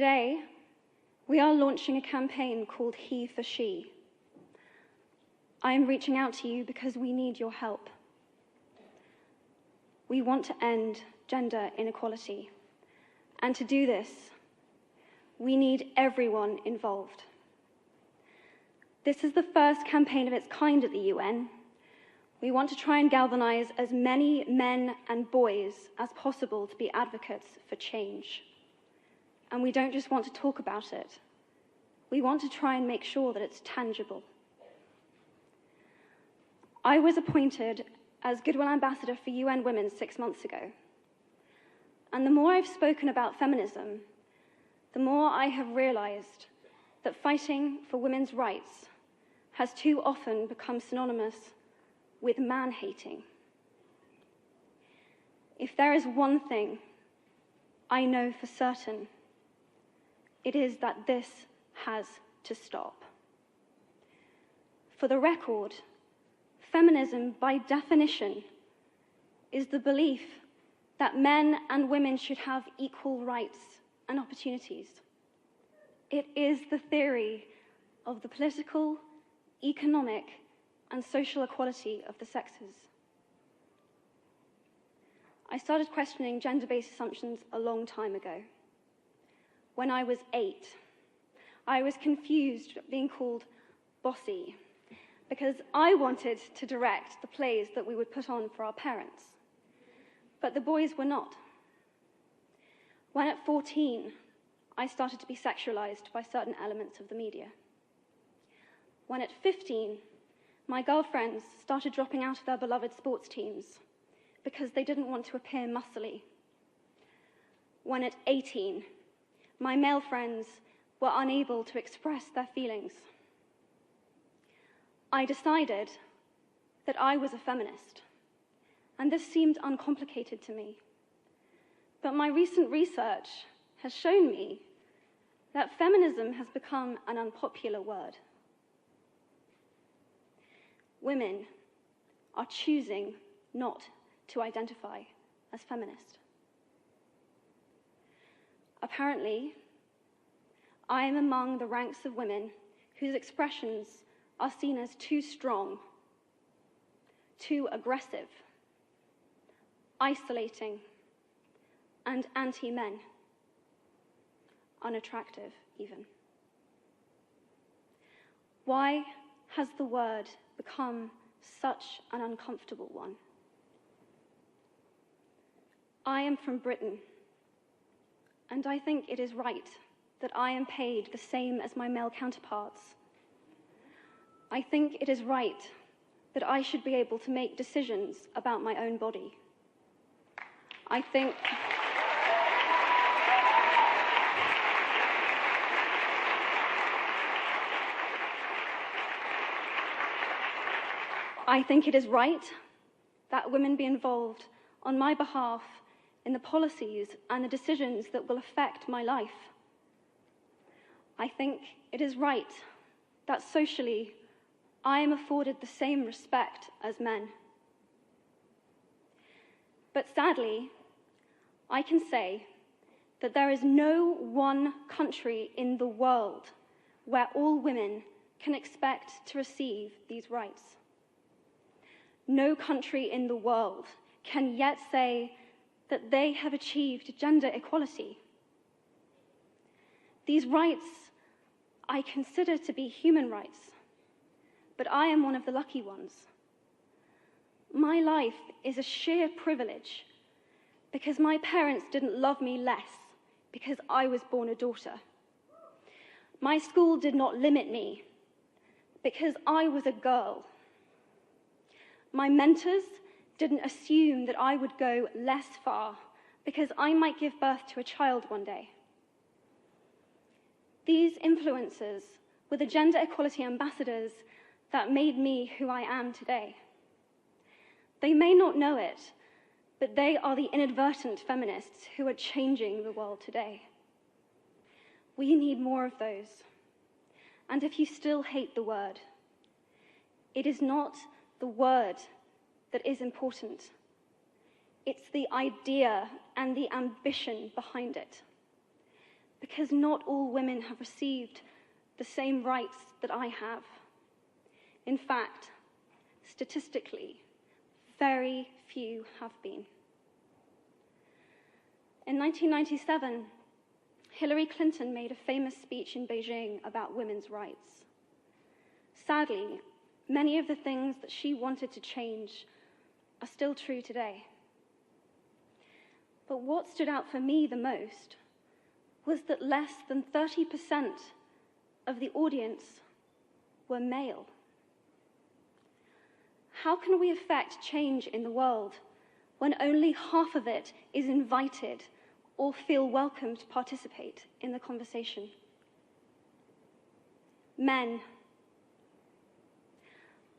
Today, we are launching a campaign called He for She. I am reaching out to you because we need your help. We want to end gender inequality. And to do this, we need everyone involved. This is the first campaign of its kind at the UN. We want to try and galvanize as many men and boys as possible to be advocates for change. And we don't just want to talk about it. We want to try and make sure that it's tangible. I was appointed as Goodwill Ambassador for UN Women 6 months ago. And the more I've spoken about feminism, the more I have realized that fighting for women's rights has too often become synonymous with man-hating. If there is one thing I know for certain, it is that this has to stop. For the record, feminism, by definition, is the belief that men and women should have equal rights and opportunities. It is the theory of the political, economic, and social equality of the sexes. I started questioning gender-based assumptions a long time ago. When I was 8, I was confused at being called bossy because I wanted to direct the plays that we would put on for our parents. But the boys were not. When at 14, I started to be sexualized by certain elements of the media. When at 15, my girlfriends started dropping out of their beloved sports teams because they didn't want to appear muscly. When at 18, my male friends were unable to express their feelings. I decided that I was a feminist, and this seemed uncomplicated to me. But my recent research has shown me that feminism has become an unpopular word. Women are choosing not to identify as feminist. Apparently, I am among the ranks of women whose expressions are seen as too strong, too aggressive, isolating, and anti-men, unattractive even. Why has the word become such an uncomfortable one? I am from Britain, and I think it is right that I am paid the same as my male counterparts. I think it is right that I should be able to make decisions about my own body. I think it is right that women be involved on my behalf in the policies and the decisions that will affect my life. I think it is right that socially I am afforded the same respect as men. But sadly, I can say that there is no one country in the world where all women can expect to receive these rights. No country in the world can yet say that they have achieved gender equality. These rights I consider to be human rights, but I am one of the lucky ones. My life is a sheer privilege because my parents didn't love me less because I was born a daughter. My school did not limit me because I was a girl. My mentors didn't assume that I would go less far because I might give birth to a child one day. These influences were the gender equality ambassadors that made me who I am today. They may not know it, but they are the inadvertent feminists who are changing the world today. We need more of those. And if you still hate the word, it is not the word that is important. It's the idea and the ambition behind it. because not all women have received the same rights that I have. In fact, statistically, very few have been. In 1997, Hillary Clinton made a famous speech in Beijing about women's rights. Sadly, many of the things that she wanted to change are still true today. But what stood out for me the most was that less than 30% of the audience were male. How can we affect change in the world when only half of it is invited or feel welcome to participate in the conversation? Men,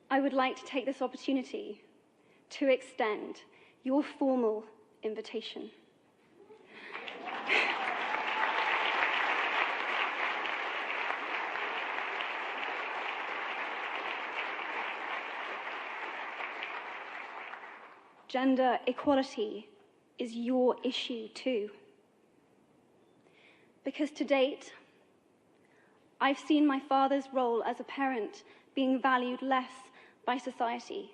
I would like to take this opportunity to extend your formal invitation. Gender equality is your issue too. Because to date, I've seen my father's role as a parent being valued less by society